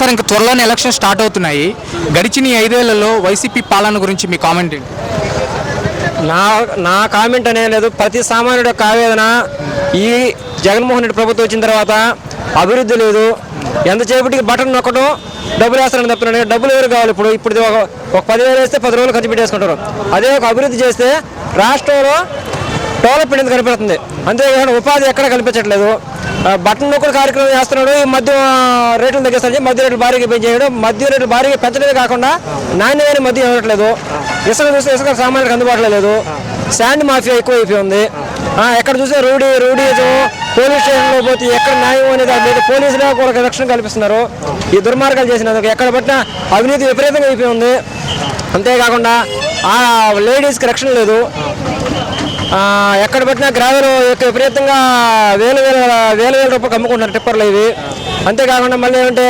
Sir ఇంకా త్వరలోనే election start అవుతున్నాయి. గడిచిన 5 ఏళ్లలో వైసీపీ పాలన గురించి మీ కామెంట్ ఏంటి? నా కామెంట్ అనేది లేదు. ప్రతి సామాన్యుడు యొక్క ఆవేదన ఈ జగన్మోహన్ రెడ్డి ప్రభుత్వం వచ్చిన తర్వాత అభివృద్ధి లేదు. ఎంతసేపటికి బటన్ నొక్కడం డబ్బులు వేస్తారని చెప్తున్నాను. డబ్బులు ఎవరు కావాలి? ఇప్పుడు ఒక 10,000 వేస్తే 10 రోజులు ఖర్చు పెట్టేసుకుంటారు. అదే ఒక అభివృద్ధి చేస్తే రాష్ట్రంలో డెవలప్మెంట్ ఎంత కనిపిస్తుంది. అంతేకాకుండా ఉపాధి ఎక్కడ కనిపించట్లేదు. బటన్ నొక్కల కార్యక్రమం చేస్తున్నాడు. ఈ మద్యం రేట్లు తగ్గిస్తాడు, మద్య రేట్లు భారీగా పెంచేయడం. మద్య రేట్లు భారీగా పెంచడమే కాకుండా నాణ్యమైన మద్యం ఇవ్వట్లేదు. ఇసుక చూస్తే ఇసుక సామాన్యులకు అందుబాటులో లేదు. శాండ్ మాఫియా ఎక్కువ అయిపోయి ఉంది. ఎక్కడ చూస్తే రౌడీజం, పోలీస్ స్టేషన్లో పోతే ఎక్కడ న్యాయం అనేది లేదు. పోలీసులు కూడా రక్షణ కల్పిస్తున్నారు. ఈ దుర్మార్గాలు చేసినందుకు ఎక్కడ పట్టినా అవినీతి విపరీతంగా అయిపోయి ఉంది. అంతేకాకుండా లేడీస్కి రక్షణ లేదు. ఎక్కడ పెట్టినా గ్రావెల్ విపరీతంగా వేల రూపాయలు అమ్ముకుంటున్నారు టిప్పర్లు ఇవి. అంతేకాకుండా మళ్ళీ ఏమంటే